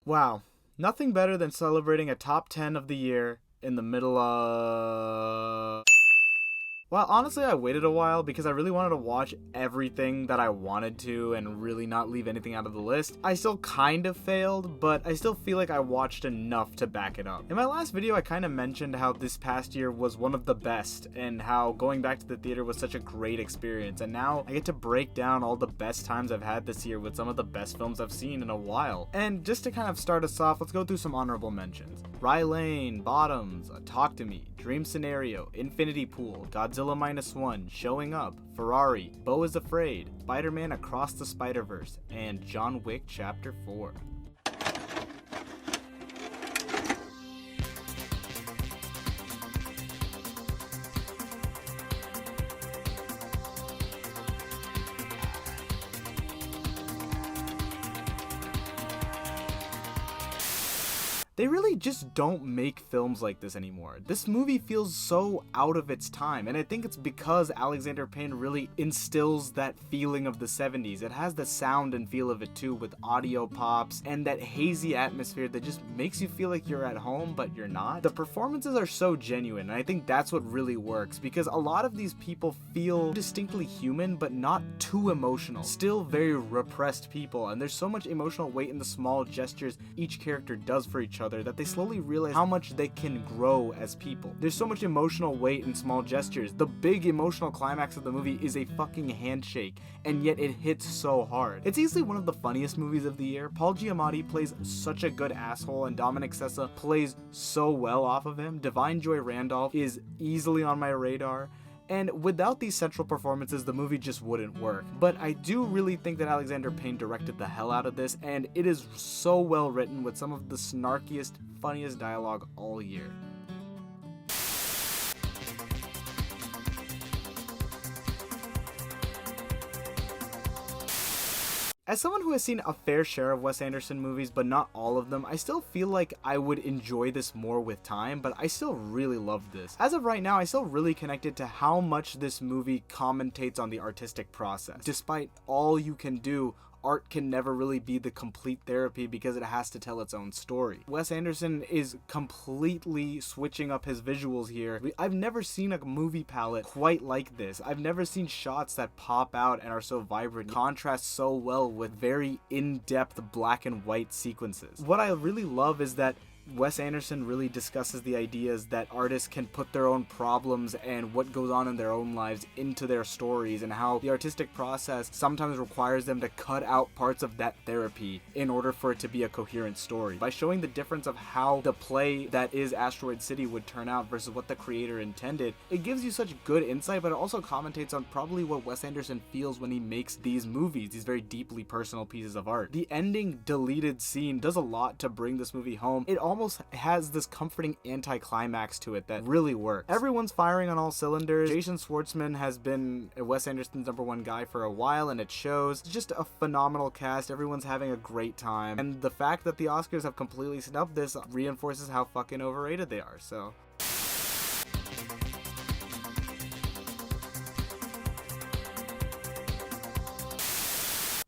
Wow, nothing better than celebrating a top 10 of the year in the middle of... Well, honestly, I waited a while because I really wanted to watch everything that I wanted to and really not leave anything out of the list. I still kind of failed, but I still feel like I watched enough to back it up. In my last video, I kind of mentioned how this past year was one of the best and how going back to the theater was such a great experience. And now I get to break down all the best times I've had this year with some of the best films I've seen in a while. And just to kind of start us off, let's go through some honorable mentions. Rye Lane, Bottoms, Talk to Me, Dream Scenario, Infinity Pool, Godzilla Minus One, Showing Up, Ferrari, Beau is Afraid, Spider-Man Across the Spider-Verse, and John Wick Chapter 4. They really just don't make films like this anymore. This movie feels so out of its time, and I think it's because Alexander Payne really instills that feeling of the 70s. It has the sound and feel of it too, with audio pops and that hazy atmosphere that just makes you feel like you're at home, but you're not. The performances are so genuine, and I think that's what really works, because a lot of these people feel distinctly human, but not too emotional. Still very repressed people, and there's so much emotional weight in the small gestures each character does for each other that they slowly realize how much they can grow as people. There's so much emotional weight in small gestures. The big emotional climax of the movie is a fucking handshake, and yet it hits so hard. It's easily one of the funniest movies of the year. Paul Giamatti plays such a good asshole, and Dominic Sessa plays so well off of him. Divine Joy Randolph is easily on my radar. And without these central performances, the movie just wouldn't work. But I do really think that Alexander Payne directed the hell out of this, and it is so well written with some of the snarkiest, funniest dialogue all year. As someone who has seen a fair share of Wes Anderson movies, but not all of them, I still feel like I would enjoy this more with time, but I still really loved this. As of right now, I still really connected to how much this movie commentates on the artistic process. Despite all you can do, art can never really be the complete therapy because it has to tell its own story. Wes Anderson is completely switching up his visuals here. I've never seen a movie palette quite like this. I've never seen shots that pop out and are so vibrant, contrast so well with very in-depth black and white sequences. What I really love is that Wes Anderson really discusses the ideas that artists can put their own problems and what goes on in their own lives into their stories, and how the artistic process sometimes requires them to cut out parts of that therapy in order for it to be a coherent story. By showing the difference of how the play that is Asteroid City would turn out versus what the creator intended, it gives you such good insight, but it also commentates on probably what Wes Anderson feels when he makes these movies, these very deeply personal pieces of art. The ending deleted scene does a lot to bring this movie home. It almost has this comforting anti-climax to it that really works. Everyone's firing on all cylinders. Jason Schwartzman has been Wes Anderson's #1 guy for a while, and it shows. It's just a phenomenal cast. Everyone's having a great time, and the fact that the Oscars have completely snubbed this reinforces how fucking overrated they are, so...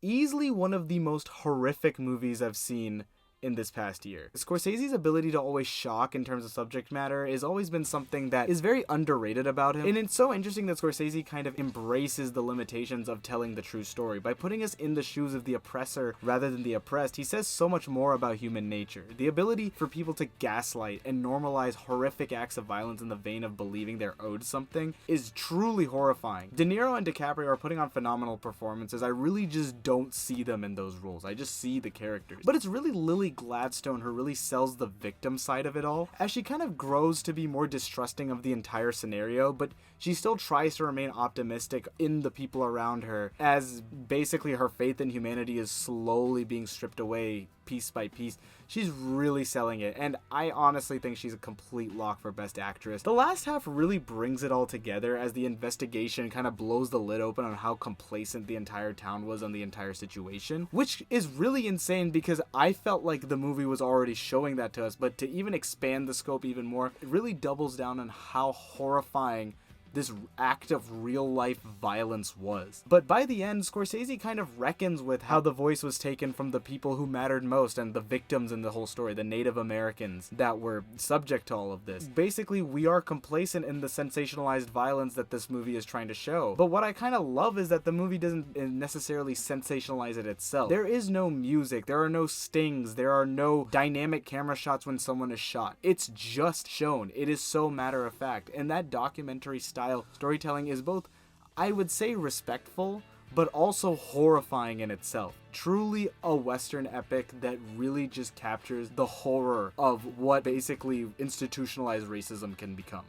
Easily one of the most horrific movies I've seen in this past year. Scorsese's ability to always shock in terms of subject matter has always been something that is very underrated about him, and it's so interesting that Scorsese kind of embraces the limitations of telling the true story. By putting us in the shoes of the oppressor rather than the oppressed, he says so much more about human nature. The ability for people to gaslight and normalize horrific acts of violence in the vein of believing they're owed something is truly horrifying. De Niro and DiCaprio are putting on phenomenal performances. I really just don't see them in those roles. I just see the characters. But it's really Lily Gladstone who really sells the victim side of it all, as she kind of grows to be more distrusting of the entire scenario, but she still tries to remain optimistic in the people around her, as basically her faith in humanity is slowly being stripped away piece by piece. She's really selling it, and I honestly think she's a complete lock for Best Actress. The last half really brings it all together as the investigation kind of blows the lid open on how complacent the entire town was on the entire situation, which is really insane because I felt like the movie was already showing that to us, but to even expand the scope even more, it really doubles down on how horrifying this act of real life violence was. But by the end, Scorsese kind of reckons with how the voice was taken from the people who mattered most and the victims in the whole story, the Native Americans that were subject to all of this. Basically, we are complacent in the sensationalized violence that this movie is trying to show. But what I kind of love is that the movie doesn't necessarily sensationalize it itself. There is no music, there are no stings, there are no dynamic camera shots when someone is shot. It's just shown. It is so matter of fact. And that documentary style storytelling is both, I would say, respectful, but also horrifying in itself. Truly a Western epic that really just captures the horror of what basically institutionalized racism can become.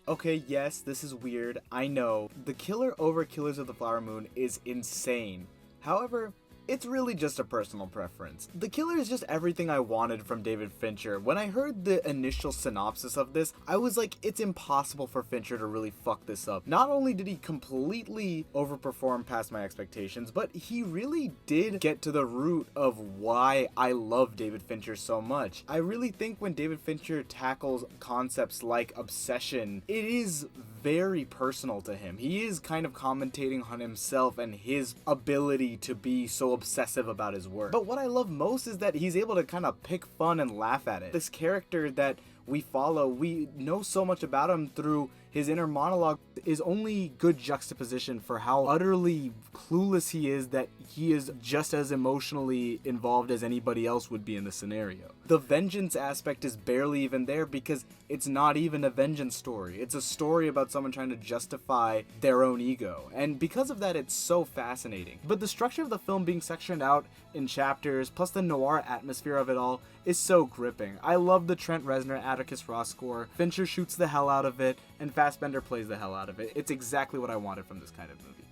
Okay, yes, this is weird, I know. The killer over Killers of the Flower Moon is insane. However, it's really just a personal preference. The Killer is just everything I wanted from David Fincher. When I heard the initial synopsis of this, I was like, it's impossible for Fincher to really fuck this up. Not only did he completely overperform past my expectations, but he really did get to the root of why I love David Fincher so much. I really think when David Fincher tackles concepts like obsession, it is very personal to him. He is kind of commentating on himself and his ability to be so obsessive about his work. But what I love most is that he's able to kind of pick fun and laugh at it. This character that we follow, we know so much about him through his inner monologue, is only good juxtaposition for how utterly clueless he is that he is just as emotionally involved as anybody else would be in the scenario. The vengeance aspect is barely even there because it's not even a vengeance story. It's a story about someone trying to justify their own ego. And because of that, it's so fascinating. But the structure of the film being sectioned out in chapters, plus the noir atmosphere of it all, is so gripping. I love the Trent Reznor Atticus Ross score. Fincher shoots the hell out of it, and Fassbender plays the hell out of it. It's exactly what I wanted from this kind of movie.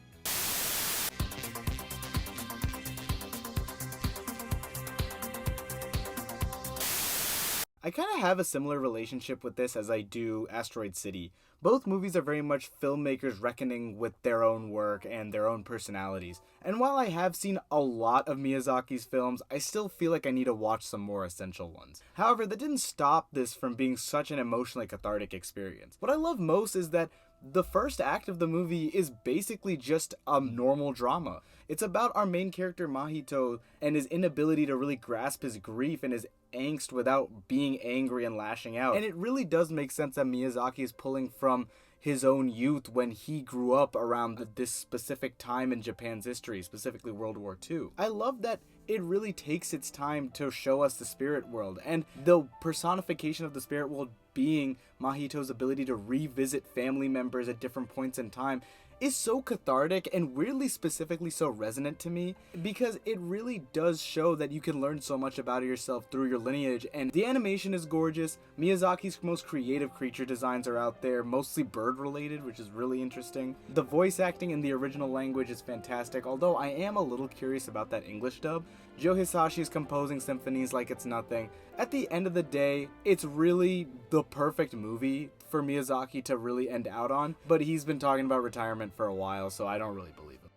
I kind of have a similar relationship with this as I do Asteroid City. Both movies are very much filmmakers reckoning with their own work and their own personalities. And while I have seen a lot of Miyazaki's films, I still feel like I need to watch some more essential ones. However, that didn't stop this from being such an emotionally cathartic experience. What I love most is that the first act of the movie is basically just a normal drama. It's about our main character Mahito and his inability to really grasp his grief and his angst without being angry and lashing out. And it really does make sense that Miyazaki is pulling from his own youth when he grew up around this specific time in Japan's history, specifically World War II. I love that it really takes its time to show us the spirit world, and the personification of the spirit world being Mahito's ability to revisit family members at different points in time is so cathartic and weirdly specifically so resonant to me, because it really does show that you can learn so much about yourself through your lineage. And the animation is gorgeous. Miyazaki's most creative creature designs are out there, mostly bird related, which is really interesting. The voice acting in the original language is fantastic, although I am a little curious about that English dub. Joe Hisashi is composing symphonies like it's nothing. At the end of the day, it's really the perfect movie for Miyazaki to really end out on, but he's been talking about retirement for a while, so I don't really believe him.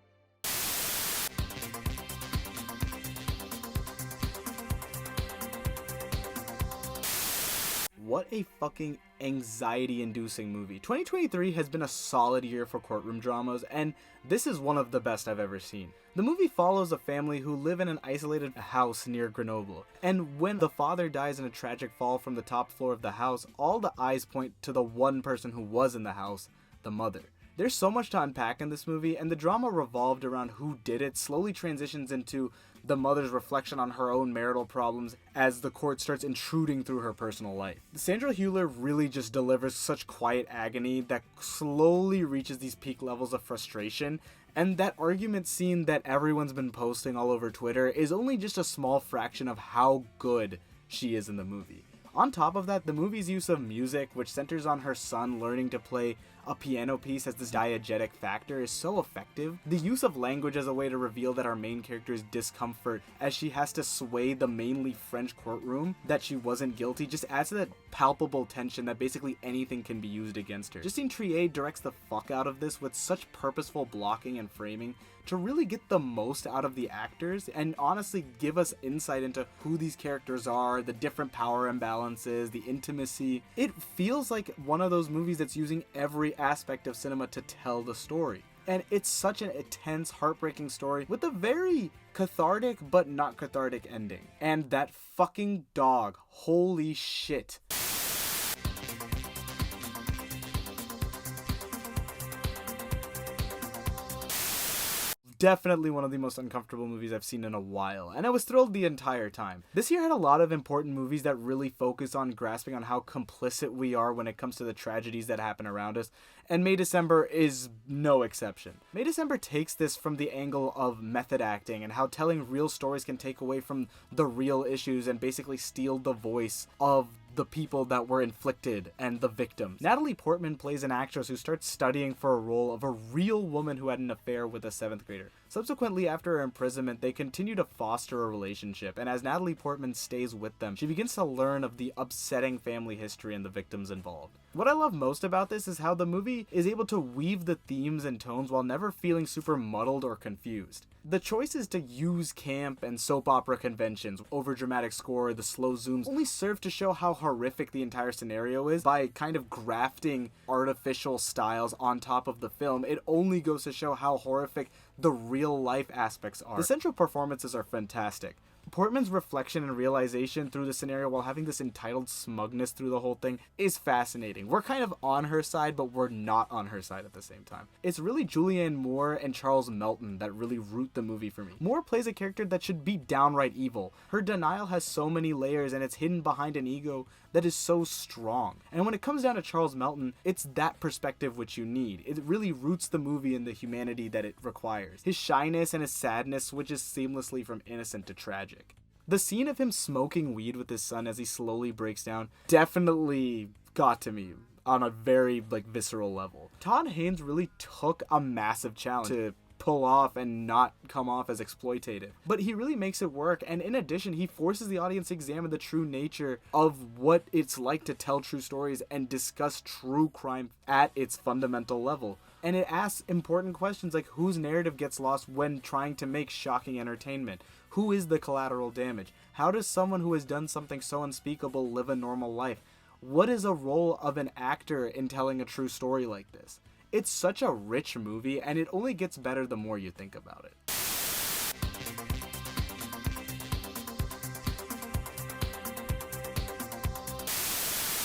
What a fucking anxiety-inducing movie. 2023 has been a solid year for courtroom dramas, and this is one of the best I've ever seen. The movie follows a family who live in an isolated house near Grenoble, and when the father dies in a tragic fall from the top floor of the house, all the eyes point to the one person who was in the house, the mother. There's so much to unpack in this movie, and the drama revolved around who did it slowly transitions into the mother's reflection on her own marital problems as the court starts intruding through her personal life. Sandra Hüller really just delivers such quiet agony that slowly reaches these peak levels of frustration, and that argument scene that everyone's been posting all over Twitter is only just a small fraction of how good she is in the movie. On top of that, the movie's use of music, which centers on her son learning to play a piano piece as this diegetic factor is so effective. The use of language as a way to reveal that our main character's discomfort as she has to sway the mainly French courtroom that she wasn't guilty just adds to that palpable tension that basically anything can be used against her. Justine Triet directs the fuck out of this with such purposeful blocking and framing to really get the most out of the actors and honestly give us insight into who these characters are, the different power imbalances, the intimacy. It feels like one of those movies that's using every aspect of cinema to tell the story. And it's such an intense, heartbreaking story with a very cathartic but not cathartic ending. And that fucking dog, holy shit. Definitely one of the most uncomfortable movies I've seen in a while, and I was thrilled the entire time. This year had a lot of important movies that really focus on grasping on how complicit we are when it comes to the tragedies that happen around us, and May December is no exception. May December takes this from the angle of method acting and how telling real stories can take away from the real issues and basically steal the voice of the people that were inflicted and the victims. Natalie Portman plays an actress who starts studying for a role of a real woman who had an affair with a 7th grader. Subsequently, after her imprisonment, they continue to foster a relationship, and as Natalie Portman stays with them, she begins to learn of the upsetting family history and the victims involved. What I love most about this is how the movie is able to weave the themes and tones while never feeling super muddled or confused. The choices to use camp and soap opera conventions, overdramatic score, the slow zooms, only serve to show how horrific the entire scenario is by kind of grafting artificial styles on top of the film. It only goes to show how horrific the real life aspects are. The central performances are fantastic. Portman's reflection and realization through the scenario while having this entitled smugness through the whole thing is fascinating. We're kind of on her side, but we're not on her side at the same time. It's really Julianne Moore and Charles Melton that really root the movie for me. Moore plays a character that should be downright evil. Her denial has so many layers and it's hidden behind an ego that is so strong. And when it comes down to Charles Melton, it's that perspective which you need. It really roots the movie in the humanity that it requires. His shyness and his sadness switches seamlessly from innocent to tragic. The scene of him smoking weed with his son as he slowly breaks down definitely got to me on a very visceral level. Todd Haynes really took a massive challenge to pull off and not come off as exploitative. But he really makes it work, and in addition, he forces the audience to examine the true nature of what it's like to tell true stories and discuss true crime at its fundamental level. And it asks important questions like whose narrative gets lost when trying to make shocking entertainment? Who is the collateral damage? How does someone who has done something so unspeakable live a normal life? What is a role of an actor in telling a true story like this? It's such a rich movie, and it only gets better the more you think about it.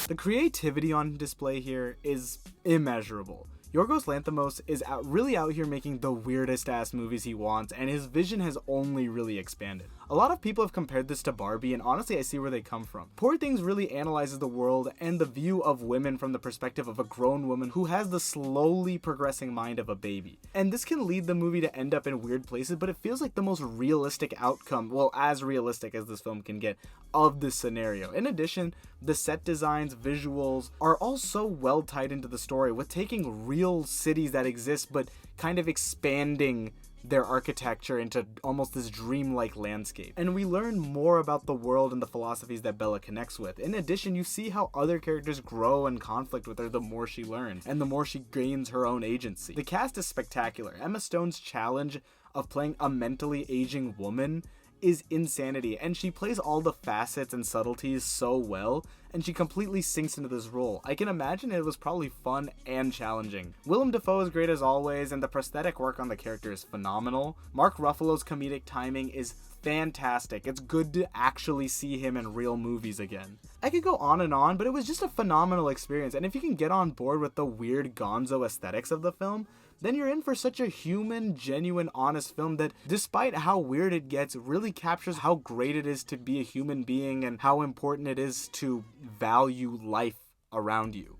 The creativity on display here is immeasurable. Yorgos Lanthimos is really out here making the weirdest ass movies he wants, and his vision has only really expanded. A lot of people have compared this to Barbie, and honestly I see where they come from. Poor Things really analyzes the world and the view of women from the perspective of a grown woman who has the slowly progressing mind of a baby. And this can lead the movie to end up in weird places, but it feels like the most realistic outcome, well, as realistic as this film can get, of this scenario. In addition, the set designs, visuals are all so well tied into the story, with taking real cities that exist but kind of expanding their architecture into almost this dreamlike landscape. And we learn more about the world and the philosophies that Bella connects with. In addition, you see how other characters grow and conflict with her the more she learns, and the more she gains her own agency. The cast is spectacular. Emma Stone's challenge of playing a mentally aging woman is insanity, and she plays all the facets and subtleties so well, and she completely sinks into this role. I can imagine it was probably fun and challenging. Willem Dafoe is great as always, and the prosthetic work on the character is phenomenal. Mark Ruffalo's comedic timing is fantastic. It's good to actually see him in real movies again. I could go on, but it was just a phenomenal experience, and if you can get on board with the weird gonzo aesthetics of the film, then you're in for such a human, genuine, honest film that, despite how weird it gets, really captures how great it is to be a human being and how important it is to value life around you.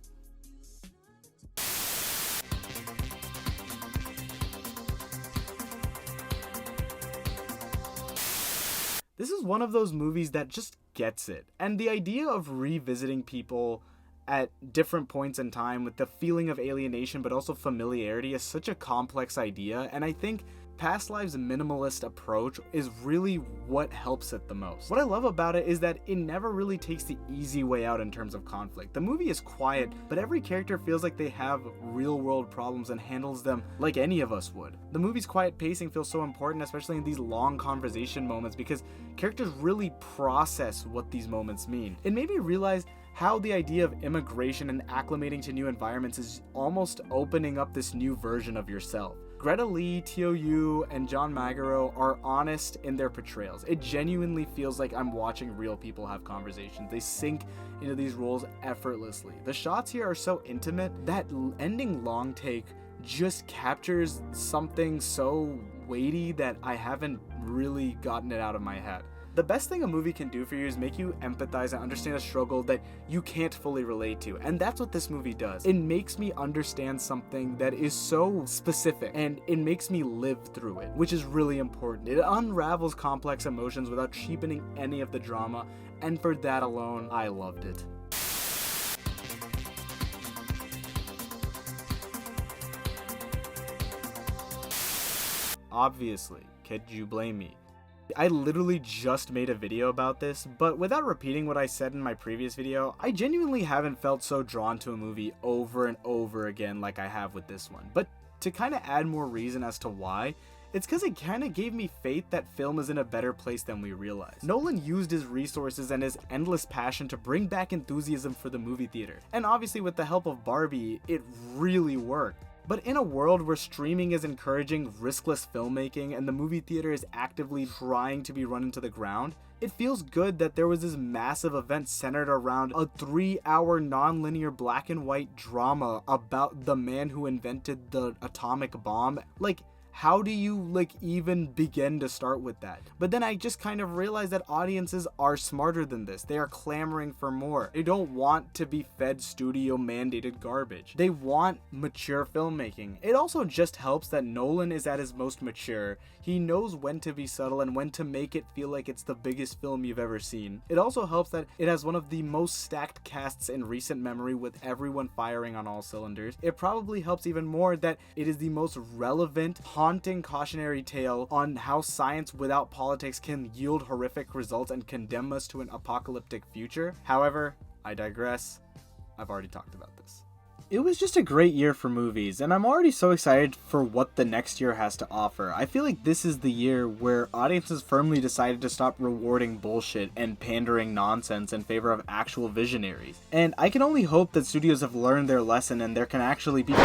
This is one of those movies that just gets it, and the idea of revisiting people at different points in time with the feeling of alienation but also familiarity is such a complex idea, and I think Past Lives' minimalist approach is really what helps it the most. What I love about it is that it never really takes the easy way out in terms of conflict. The movie is quiet, but every character feels like they have real world problems and handles them like any of us would. The movie's quiet pacing feels so important, especially in these long conversation moments, because characters really process what these moments mean. It made me realize how the idea of immigration and acclimating to new environments is almost opening up this new version of yourself. Greta Lee, Tio, and John Magaro are honest in their portrayals. It genuinely feels like I'm watching real people have conversations. They sink into these roles effortlessly. The shots here are so intimate. That ending long take just captures something so weighty that I haven't really gotten it out of my head. The best thing a movie can do for you is make you empathize and understand a struggle that you can't fully relate to, and that's what this movie does. It makes me understand something that is so specific, and it makes me live through it, which is really important. It unravels complex emotions without cheapening any of the drama, and for that alone, I loved it. Obviously, could you blame me? I literally just made a video about this, but without repeating what I said in my previous video, I genuinely haven't felt so drawn to a movie over and over again like I have with this one. But to kind of add more reason as to why, it's because it kind of gave me faith that film is in a better place than we realize. Nolan used his resources and his endless passion to bring back enthusiasm for the movie theater, and obviously with the help of Barbie, it really worked. But in a world where streaming is encouraging riskless filmmaking and the movie theater is actively trying to be run into the ground, it feels good that there was this massive event centered around a 3-hour non-linear black and white drama about the man who invented the atomic bomb. Like, how do you even begin to start with that? But then I just kind of realized that audiences are smarter than this. They are clamoring for more. They don't want to be fed studio mandated garbage. They want mature filmmaking. It also just helps that Nolan is at his most mature. He knows when to be subtle and when to make it feel like it's the biggest film you've ever seen. It also helps that it has one of the most stacked casts in recent memory with everyone firing on all cylinders. It probably helps even more that it is the most relevant, haunting cautionary tale on how science without politics can yield horrific results and condemn us to an apocalyptic future. However, I digress. I've already talked about this. It was just a great year for movies, and I'm already so excited for what the next year has to offer. I feel like this is the year where audiences firmly decided to stop rewarding bullshit and pandering nonsense in favor of actual visionaries. And I can only hope that studios have learned their lesson and there can actually be